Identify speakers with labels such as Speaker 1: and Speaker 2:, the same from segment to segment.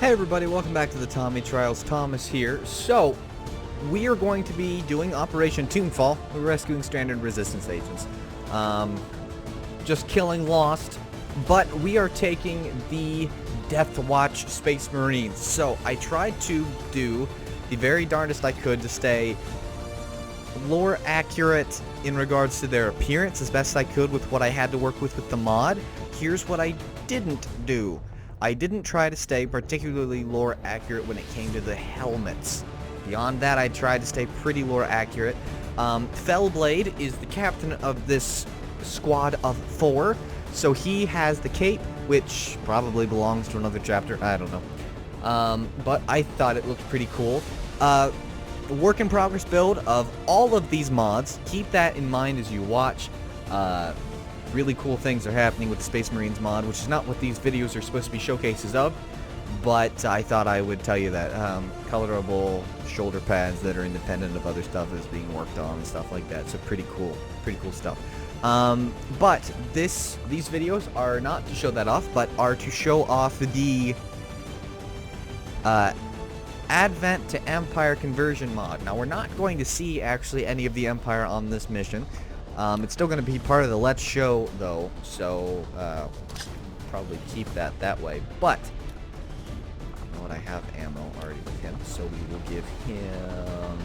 Speaker 1: Hey everybody, welcome back to the Tommy Trials. Thomas here. So, we are going to be doing Operation Tombfall. We're rescuing stranded resistance agents. Just killing Lost. But we are taking the Deathwatch Space Marines. So, I tried to do the very darndest I could to stay lore accurate in regards to their appearance as best I could with what I had to work with the mod. Here's what I didn't do. I didn't try to stay particularly lore accurate when it came to the helmets. Beyond that, I tried to stay pretty lore accurate. Fellblade is the captain of this squad of 4, so he has the cape, which probably belongs to another chapter, I don't know. But I thought it looked pretty cool. Work in progress build of all of these mods. Keep that in mind as you watch. Really cool things are happening with the Space Marines mod, which is not what these videos are supposed to be showcases of, but I thought I would tell you that. Colorable shoulder pads that are independent of other stuff is being worked on and stuff like that, so pretty cool stuff. But these videos are not to show that off, but are to show off the Advent to Empire conversion mod. Now, we're not going to see actually any of the Empire on this mission. It's still going to be part of the Let's Show, though, so probably keep that way. But, you know what, I have ammo already with him, so we will give him,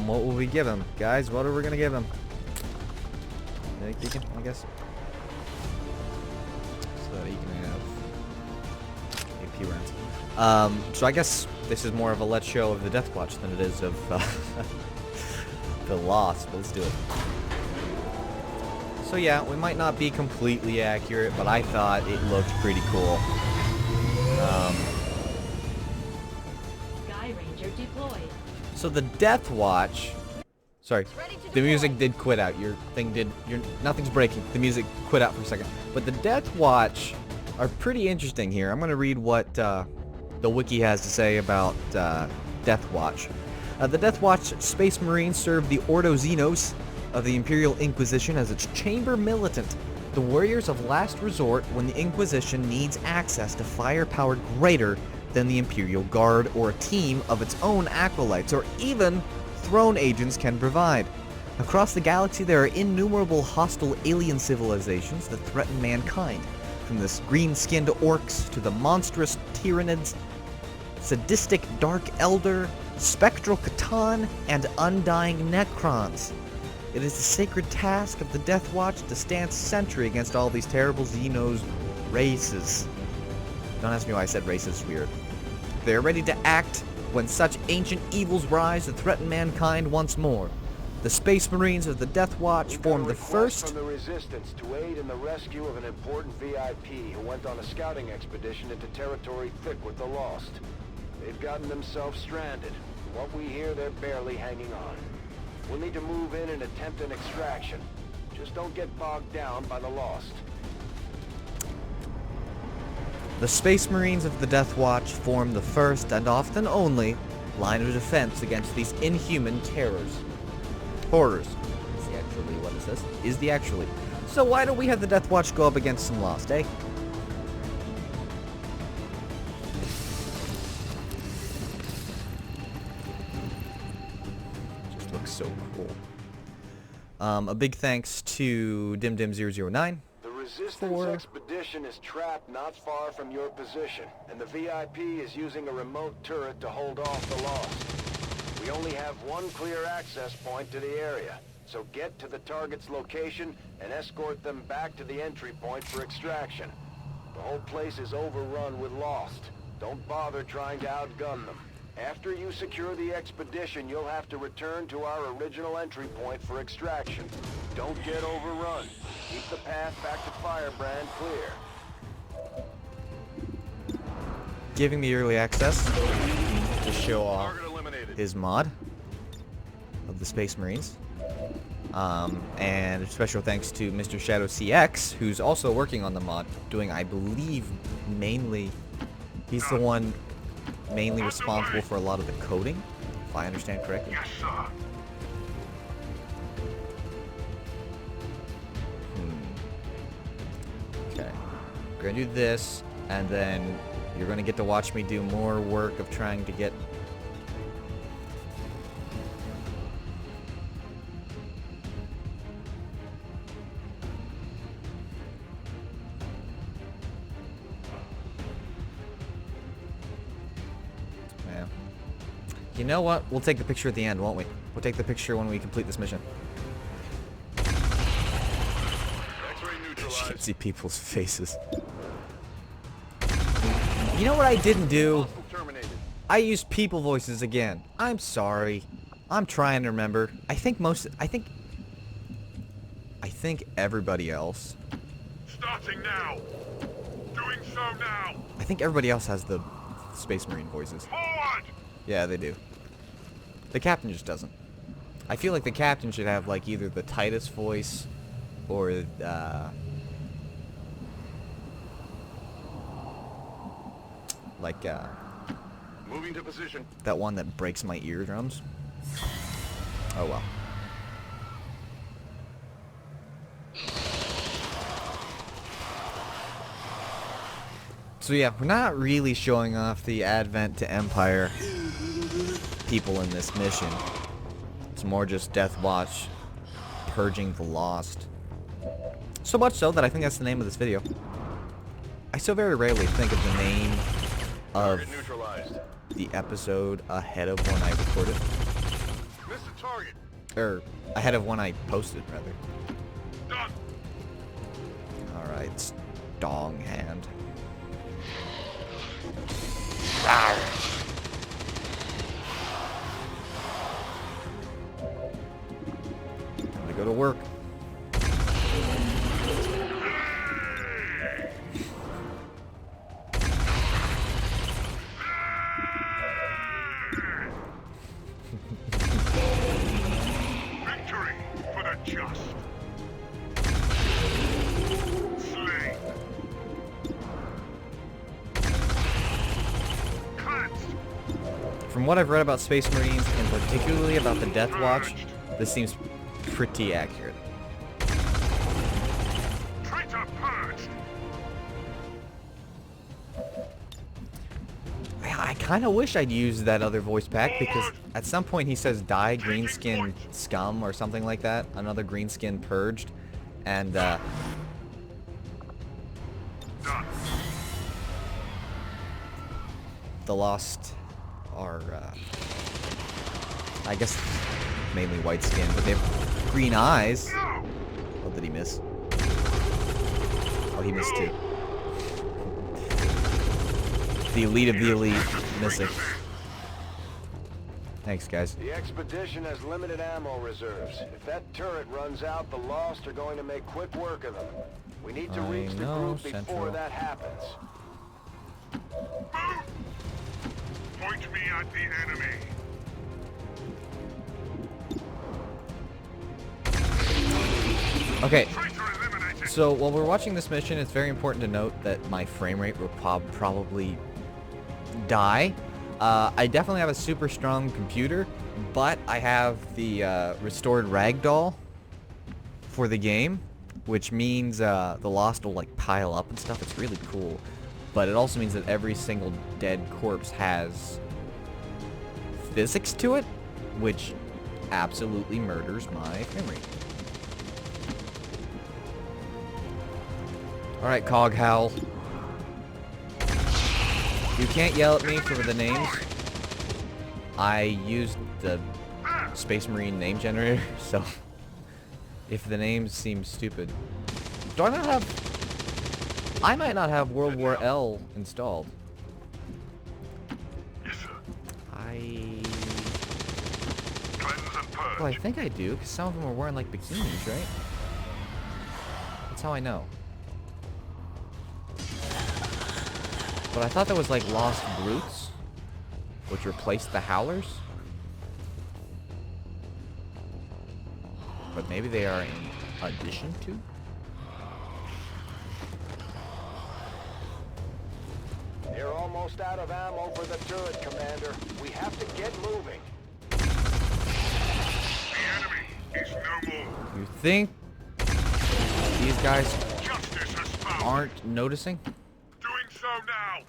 Speaker 1: what will we give him? Guys, what are we going to give him? Beacon, I guess. So that he can have AP rounds. So I guess this is more of a Let's Show of the Deathwatch than it is of the Lost, but let's do it. So yeah, we might not be completely accurate, but I thought it looked pretty cool.
Speaker 2: Sky Ranger deployed.
Speaker 1: So the Deathwatch, sorry, the music did quit out. Your thing did, nothing's breaking. The music quit out for a second. But the Deathwatch are pretty interesting here. I'm going to read what the wiki has to say about Deathwatch. The Deathwatch Space Marines serve the Ordo Xenos of the Imperial Inquisition as its chamber militant, the warriors of last resort when the Inquisition needs access to firepower greater than the Imperial Guard or a team of its own acolytes, or even throne agents can provide. Across the galaxy, there are innumerable hostile alien civilizations that threaten mankind, from the green-skinned orcs to the monstrous Tyranids, sadistic Dark Elder, spectral Catan, and undying Necrons. It is the sacred task of the Deathwatch to stand sentry against all these terrible Xenos races. Don't ask me why I said races, it's weird. They are ready to act when such ancient evils rise to threaten mankind once more. The Space Marines of the Deathwatch form the first
Speaker 3: from the Resistance to aid in the rescue of an important VIP who went on a scouting expedition into territory thick with the Lost. They've gotten themselves stranded. From what we hear, they're barely hanging on. We'll need to move in and attempt an extraction. Just don't get bogged down by the Lost.
Speaker 1: The Space Marines of the Deathwatch form the first and often only line of defense against these inhuman terrors. Horrors. Is the actually what it says? Is the actually. So why don't we have the Deathwatch go up against some Lost, eh? Just looks so cool. A big thanks to DimDim009.
Speaker 3: The Resistance expedition is trapped not far from your position, and the VIP is using a remote turret to hold off the Lost. We only have one clear access point to the area, so get to the target's location and escort them back to the entry point for extraction. The whole place is overrun with Lost. Don't bother trying to outgun them. After you secure the expedition, you'll have to return to our original entry point for extraction. Don't get overrun. Keep the path back to Firebrand clear.
Speaker 1: Giving me early access to show off his mod of the Space Marines. And special thanks to Mr. Shadow CX, who's also working on the mod, doing, I believe, mainly, he's the one mainly responsible for a lot of the coding, if I understand correctly.
Speaker 4: Yes, sir.
Speaker 1: We're gonna do this, and then you're gonna get to watch me do more work of trying to get... Yeah. You know what? We'll take the picture at the end, won't we? We'll take the picture when we complete this mission. You can see people's faces. You know what I didn't do? I used people voices again. I'm sorry. I'm trying to remember. I think everybody else.
Speaker 2: Starting now. Doing so now.
Speaker 1: I think everybody else has the Space Marine voices.
Speaker 2: Forward.
Speaker 1: Yeah, they do. The captain just doesn't. I feel like the captain should have like either the Titus voice or
Speaker 2: Moving to position.
Speaker 1: that one that breaks my eardrums. Oh well. So yeah, we're not really showing off the Advent to Empire people in this mission. It's more just Deathwatch purging the lost. So much so that I think that's the name of this video. I so very rarely think of the name of the episode ahead of when I recorded.
Speaker 2: Missed the target.
Speaker 1: Or ahead of when I posted, rather.
Speaker 2: Done.
Speaker 1: Alright, Dong Hand. Time to go to work.
Speaker 2: Victory for the just. Slain. Cleansed.
Speaker 1: From what I've read about Space Marines, and particularly about the Deathwatch, this seems pretty accurate.
Speaker 2: Traitor purged.
Speaker 1: I kind of wish I'd used that other voice pack, because at some point he says die greenskin scum or something like that. Another greenskin purged. And
Speaker 2: Done.
Speaker 1: the lost are, I guess, mainly white skin, but they have green eyes.
Speaker 2: No.
Speaker 1: Oh, did he miss? Oh, he missed too. The elite of the elite missing. Thanks, guys.
Speaker 3: The expedition has limited ammo reserves. If that turret runs out, the Lost are going to make quick work of them. We need to
Speaker 1: I
Speaker 3: reach the
Speaker 1: know,
Speaker 3: group before
Speaker 1: Central.
Speaker 3: that happens.
Speaker 2: Point me at the enemy.
Speaker 1: Okay,
Speaker 2: Traitor eliminated.
Speaker 1: so while we're watching this mission, it's very important to note that my frame rate will probably die. I definitely have a super strong computer, but I have the restored ragdoll for the game, which means the Lost will like pile up and stuff. It's really cool, but it also means that every single dead corpse has physics to it, which absolutely murders my frame rate. Alright, Cog Howl. You can't yell at me for the names. I used the Space Marine name generator, so if the names seem stupid. Do I not have... I might not have World War L installed.
Speaker 2: Yes, sir. Cleanse and purge.
Speaker 1: Well, I think I do, because some of them are wearing like bikinis, right? That's how I know. But I thought that was like Lost Brutes, which replaced the Howlers. But maybe they are in addition to?
Speaker 3: They're almost out of ammo for the turret, Commander. We have to get moving.
Speaker 2: The enemy is no more.
Speaker 1: You think these guys...
Speaker 2: Justice has found
Speaker 1: aren't noticing.
Speaker 2: Doing so now.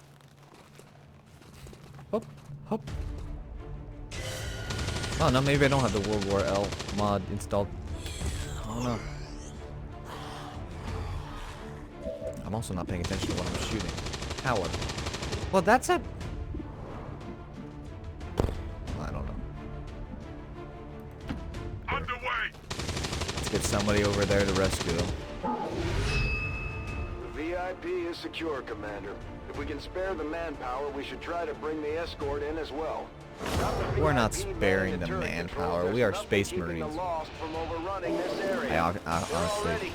Speaker 1: Hop, hop. Oh no, maybe I don't have the World War L mod installed. Oh no. I'm also not paying attention to what I'm shooting. Howard. Well, that's a... I don't know.
Speaker 2: Underway.
Speaker 1: Let's get somebody over there to rescue them.
Speaker 3: The VIP is secure, Commander. If we can spare the manpower, we should try to bring the escort in as well.
Speaker 1: We're not sparing the manpower. We are Space Marines. I honestly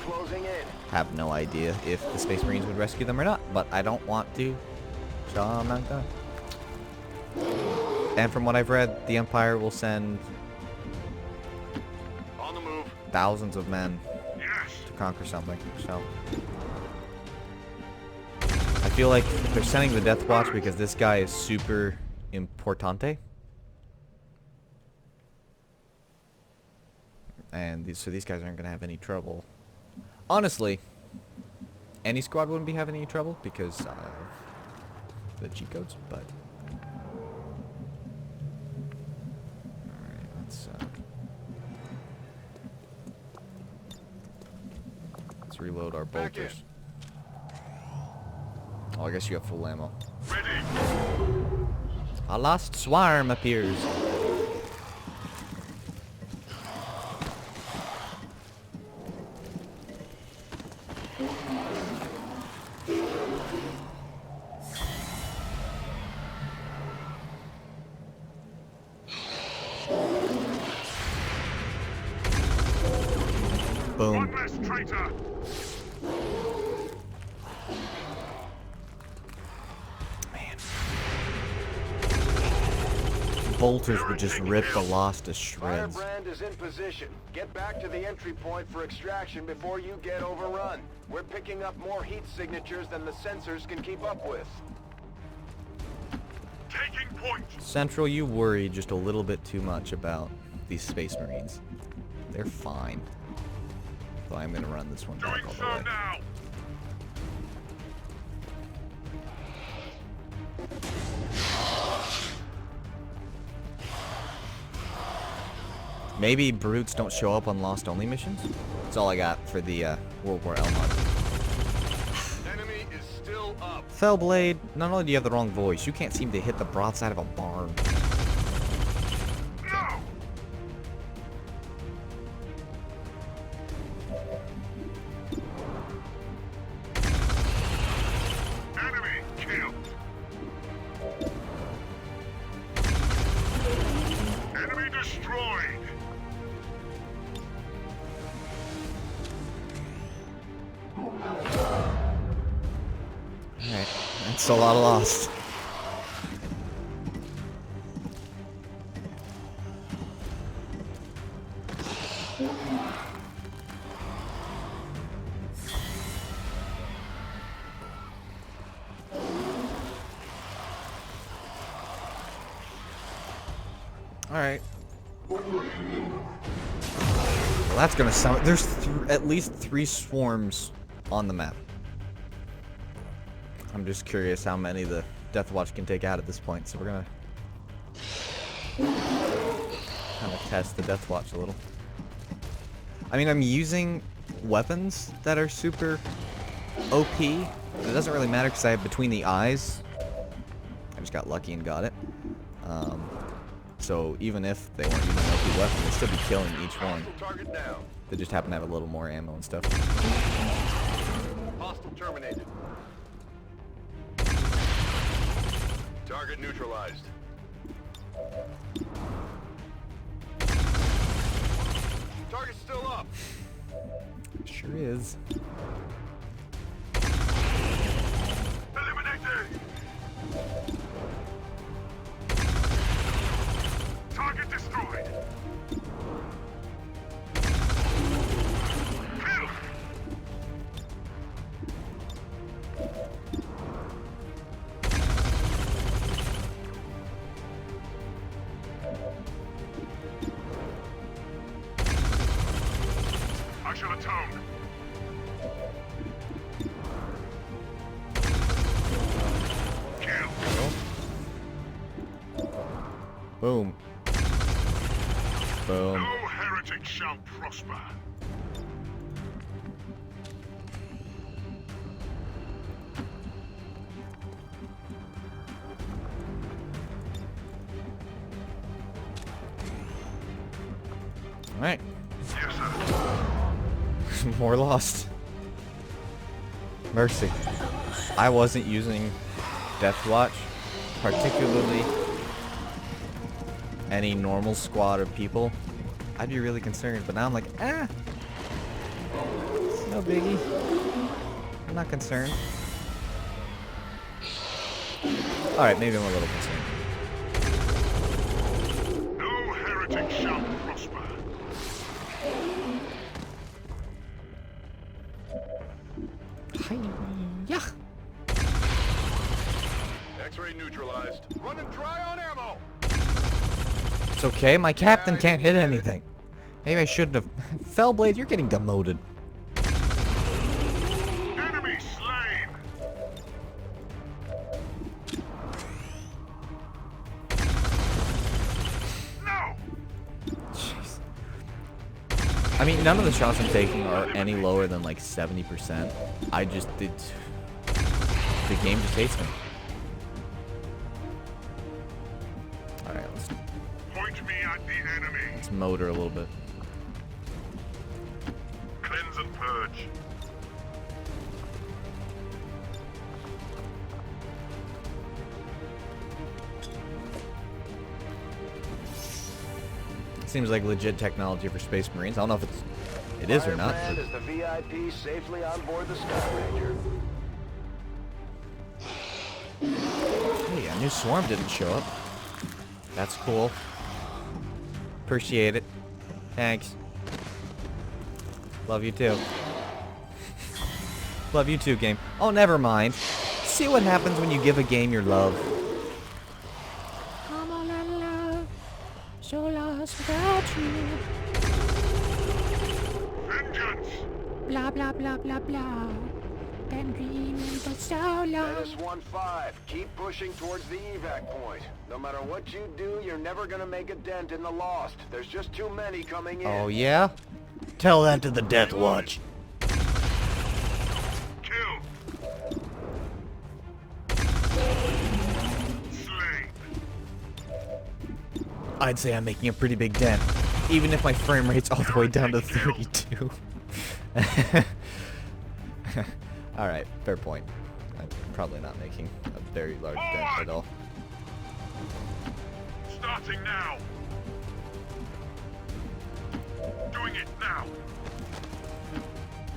Speaker 1: have no idea if the Space Marines would rescue them or not, but I don't want to, so I'm not gonna. And from what I've read, the Empire will send
Speaker 2: On the move.
Speaker 1: thousands of men
Speaker 2: Yes.
Speaker 1: to conquer something, so. I feel like they're sending the Deathwatch because this guy is super importante. And so these guys aren't going to have any trouble. Honestly, any squad wouldn't be having any trouble because the G codes, but... Alright, let's reload our bolters. Oh, I guess you have full ammo.
Speaker 2: Ready.
Speaker 1: A lost swarm appears. Boom.
Speaker 2: One less traitor.
Speaker 1: Man. Bolters would just rip the Lost to shreds.
Speaker 3: Firebrand is in position. Get back to the entry point for extraction before you get overrun. We're picking up more heat signatures than the sensors can keep up with.
Speaker 2: Taking point.
Speaker 1: Central, you worry just a little bit too much about these Space Marines. They're fine. So I'm gonna run this one back
Speaker 2: Doing
Speaker 1: all the
Speaker 2: so
Speaker 1: way.
Speaker 2: now.
Speaker 1: Maybe brutes don't show up on Lost Only missions? That's all I got for the World War L mod.
Speaker 2: Enemy is still up.
Speaker 1: Fellblade, not only do you have the wrong voice, you can't seem to hit the broadside of a barn.
Speaker 2: No. Enemy killed. Enemy destroyed.
Speaker 1: Alright, that's a lot of Lost. Alright. Well, that's gonna sound. There's at least 3 swarms on the map. I'm just curious how many the Deathwatch can take out at this point, so we're gonna kind of test the Deathwatch a little. I mean, I'm using weapons that are super OP, but it doesn't really matter because I have Between the Eyes. I just got lucky and got it. So even if they weren't using an OP weapon, they'd still be killing each one.
Speaker 2: Target down.
Speaker 1: They just happen to have a little more ammo and stuff.
Speaker 2: Hostile terminated. Target neutralized. Target still up.
Speaker 1: Sure is.
Speaker 2: Eliminated. Target destroyed. Kill. I shall atone.
Speaker 1: Boom. Boom.
Speaker 2: No heretic shall prosper.
Speaker 1: Alright.
Speaker 2: Yes, sir.
Speaker 1: More lost. Mercy. I wasn't using Deathwatch, particularly any normal squad of people. I'd be really concerned, but now I'm like, it's no biggie. I'm not concerned. Alright, maybe I'm a little concerned.
Speaker 2: No heretic shall prosper.
Speaker 1: Yeah.
Speaker 2: X-ray neutralized. Running dry on ammo.
Speaker 1: It's okay, my captain can't hit anything. Maybe I shouldn't have. Fellblade, you're getting demoted.
Speaker 2: Enemy slain. No.
Speaker 1: Jeez. I mean, none of the shots I'm taking are any lower than like 70%. I just did. The game just hates me. Alright,
Speaker 2: Point me at the enemy.
Speaker 1: let's motor a little bit.
Speaker 2: Cleanse and purge.
Speaker 1: Seems like legit technology for Space Marines. I don't know if it is or not.
Speaker 3: Firebrand is the VIP safely on board the Sky Ranger.
Speaker 1: Hey, I knew Swarm didn't show up. That's cool. Appreciate it. Thanks. Love you too. Love you too, game. Oh, never mind. See what happens when you give a game your love. Come on and love, so lost without you.
Speaker 2: Vengeance.
Speaker 4: Blah blah blah blah blah. Been dreaming for so long.
Speaker 3: Menace 1-5, keep pushing towards the evac point. No matter what you do, you're never gonna make a dent in the Lost. There's just too many coming in.
Speaker 1: Oh yeah? Tell that to the Deathwatch.
Speaker 2: Kill. Slain.
Speaker 1: I'd say I'm making a pretty big dent, even if my frame rate's all the way down to 32. Alright, fair point. I'm probably not making a very large dent at all.
Speaker 2: Starting now. Doing it now.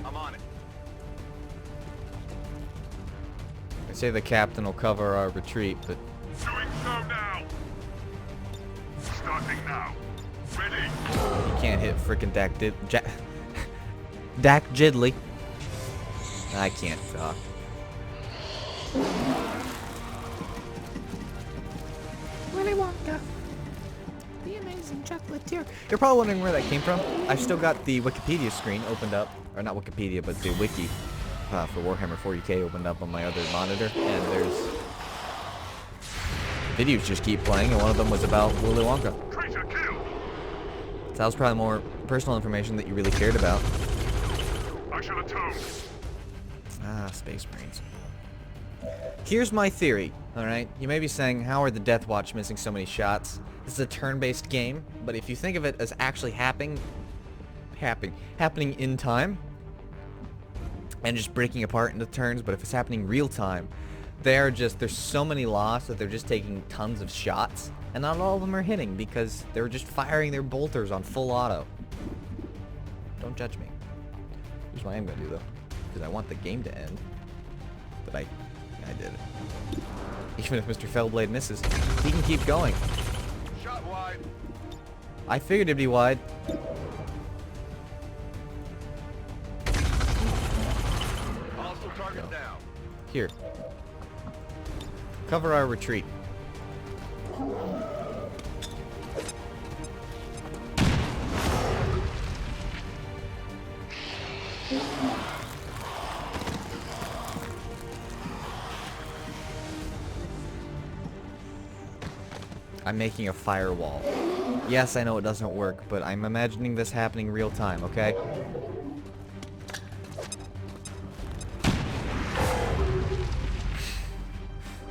Speaker 2: I'm on it.
Speaker 1: I say the captain will cover our retreat, but
Speaker 2: Doing so now. Starting now. Ready.
Speaker 1: you can't hit frickin' Dak Jiddly. I can't talk.
Speaker 4: Willy Wonka. The amazing chocolatier.
Speaker 1: You're probably wondering where that came from. I've still got the Wikipedia screen opened up. Or not Wikipedia, but the wiki for Warhammer 40k opened up on my other monitor. And there's videos just keep playing, and one of them was about Willy Wonka.
Speaker 2: Traitor killed.
Speaker 1: So that was probably more personal information that you really cared about.
Speaker 2: I shall atone.
Speaker 1: Ah, Space Marines. Here's my theory, alright? You may be saying, how are the Deathwatch missing so many shots? This is a turn-based game, but if you think of it as actually happening in time, and just breaking apart into turns, but if it's happening real time, there's so many lost that they're just taking tons of shots, and not all of them are hitting because they're just firing their bolters on full auto. Don't judge me. Here's what I am gonna do though, because I want the game to end. But I did it. Even if Mr. Fellblade misses, he can keep going.
Speaker 2: Shot wide.
Speaker 1: I figured it'd be wide.
Speaker 2: Hostile target down.
Speaker 1: Here. Cover our retreat. I'm making a firewall. Yes, I know it doesn't work, but I'm imagining this happening real time, okay?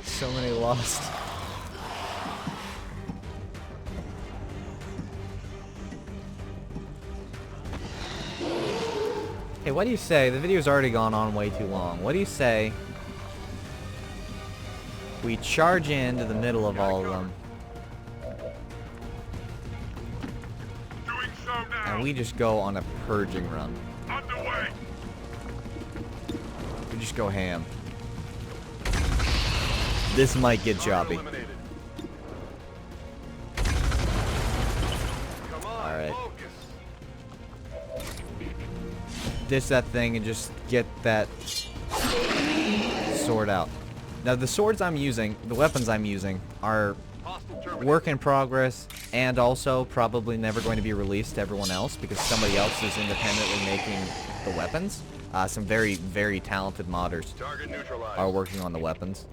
Speaker 1: So many lost. Hey, what do you say? The video's already gone on way too long. What do you say we charge into the middle of all of them,
Speaker 2: Doing so now.
Speaker 1: and we just go on a purging run?
Speaker 2: Underway.
Speaker 1: We just go ham. This might get choppy.
Speaker 2: Eliminated. Come on,
Speaker 1: All right.
Speaker 2: focus.
Speaker 1: Ditch that thing and just get that sword out. Now the swords I'm using, the weapons I'm using, are
Speaker 2: Hostile terminated.
Speaker 1: work in progress and also probably never going to be released to everyone else because somebody else is independently making the weapons. Some very, very talented modders
Speaker 2: Target neutralized.
Speaker 1: are working on the weapons.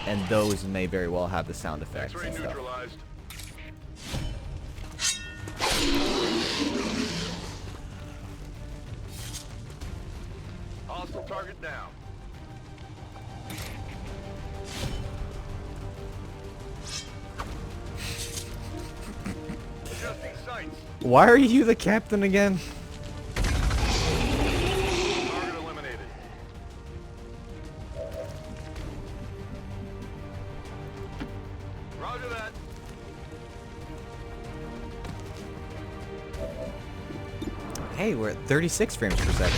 Speaker 1: And those may very well have the sound effects
Speaker 2: X-ray
Speaker 1: and stuff.
Speaker 2: neutralized. Hostile target down. Adjusting sights.
Speaker 1: Why are you the captain again?
Speaker 2: Target eliminated. Roger that.
Speaker 1: Hey, we're at 36 frames per second.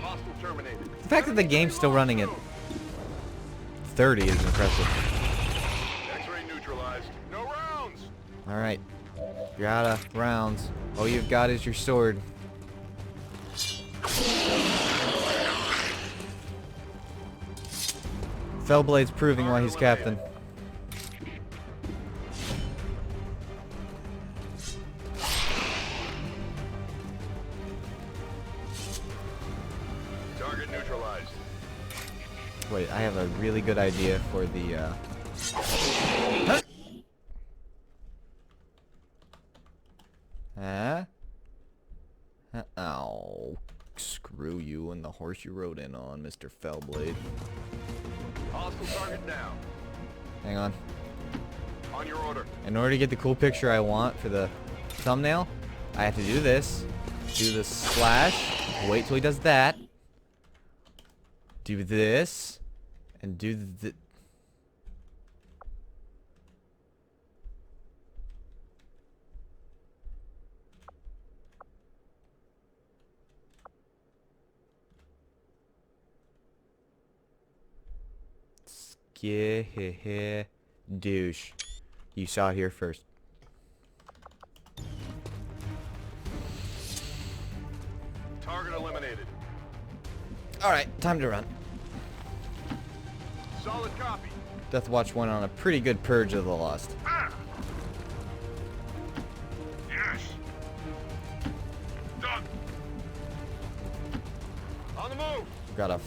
Speaker 2: Hostile terminated.
Speaker 1: The fact that the game's still running at 30 is impressive.
Speaker 2: X-ray neutralized. No rounds.
Speaker 1: Alright. You're out of rounds. All you've got is your sword. Fellblade's proving why he's captain.
Speaker 2: Target neutralized.
Speaker 1: Wait, I have a really good idea for the, Huh? Oh, screw you and the horse you rode in on, Mr. Fellblade.
Speaker 2: Hostile target down.
Speaker 1: Hang on.
Speaker 2: On your order.
Speaker 1: In order to get the cool picture I want for the thumbnail, I have to do this. Do the slash. Wait till he does that. Do this. And do the... douche. You saw it here first.
Speaker 2: Target eliminated.
Speaker 1: Alright, time to run.
Speaker 2: Solid copy.
Speaker 1: Deathwatch went on a pretty good purge of the Lost.
Speaker 2: Ah. Yes. Done. On the move.
Speaker 1: Got a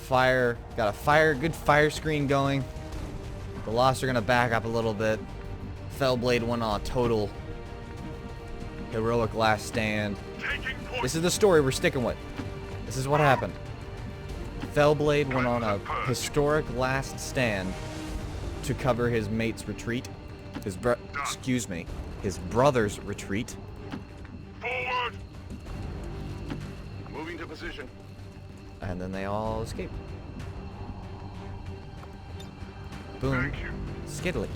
Speaker 1: good fire screen going. The Lost are gonna back up a little bit. Fellblade went on a total heroic last stand.
Speaker 2: Taking point.
Speaker 1: This is the story we're sticking with. This is what happened. Fellblade went on a historic last stand to cover his mate's retreat. His brother's retreat.
Speaker 2: Forward. Moving to position.
Speaker 1: And then they all escaped. Boom.
Speaker 2: Thank you.
Speaker 1: Skiddly.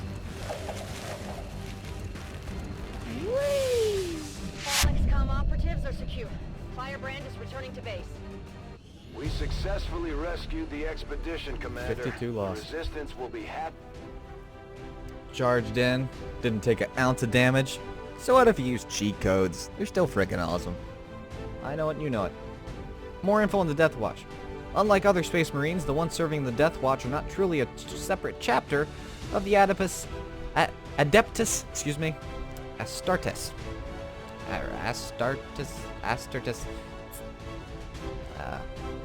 Speaker 5: All XCOM operatives are secure. Firebrand is returning to base.
Speaker 3: We successfully rescued the expedition, Commander.
Speaker 1: 52 lost.
Speaker 3: The Resistance will be happy.
Speaker 1: Charged in. Didn't take an ounce of damage. So what if you use cheat codes? They're still freaking awesome. I know it, you know it. More info on the Deathwatch. Unlike other Space Marines, the ones serving the Deathwatch are not truly a separate chapter of the Adeptus, Astartes. Astartes.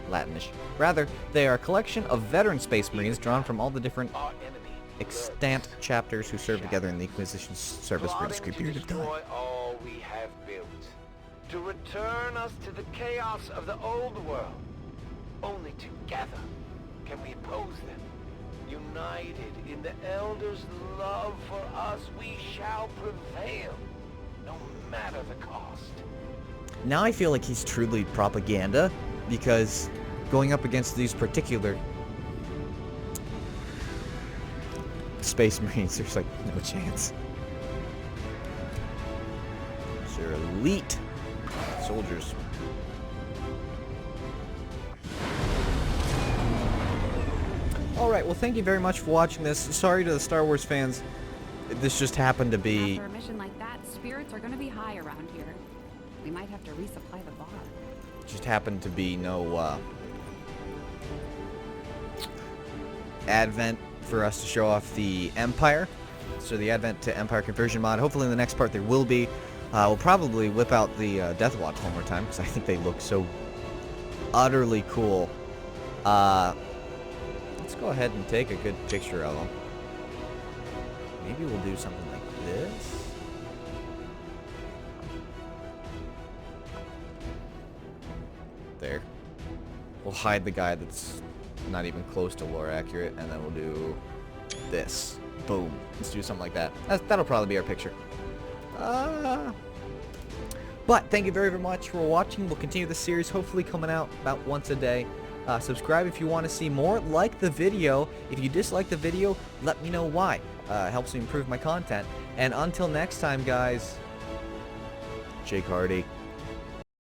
Speaker 1: Latinish. Rather, they are a collection of veteran Space Marines drawn from all the different
Speaker 3: Our enemy
Speaker 1: extant chapters who served together in the Inquisition service for a discrete period of time.
Speaker 3: Destroy all we have built, to return us to the chaos of the old world. Only together can we oppose them. United in the Elders' love for us, we shall prevail, no matter the cost.
Speaker 1: Now I feel like he's truly propaganda, because going up against these particular Space Marines, there's like no chance. They're elite soldiers. Alright, well thank you very much for watching this. Sorry to the Star Wars fans. This just happened to be...
Speaker 6: After a mission like that, spirits are going to be high around here. We might have to resupply the bar.
Speaker 1: Just happened to be no Advent for us to show off the Empire. So the Advent to Empire conversion mod. Hopefully in the next part there will be. We'll probably whip out the Deathwatch one more time, because I think they look so utterly cool. Let's go ahead and take a good picture of them. Maybe we'll do something like this. There. We'll hide the guy that's not even close to lore accurate, and then we'll do this. Boom. Let's do something like that. That'll probably be our picture. But thank you very, very much for watching. We'll continue this series, hopefully coming out about once a day. Subscribe if you want to see more. Like the video. If you dislike the video, let me know why. It helps me improve my content. And until next time, guys, Jake Hardy.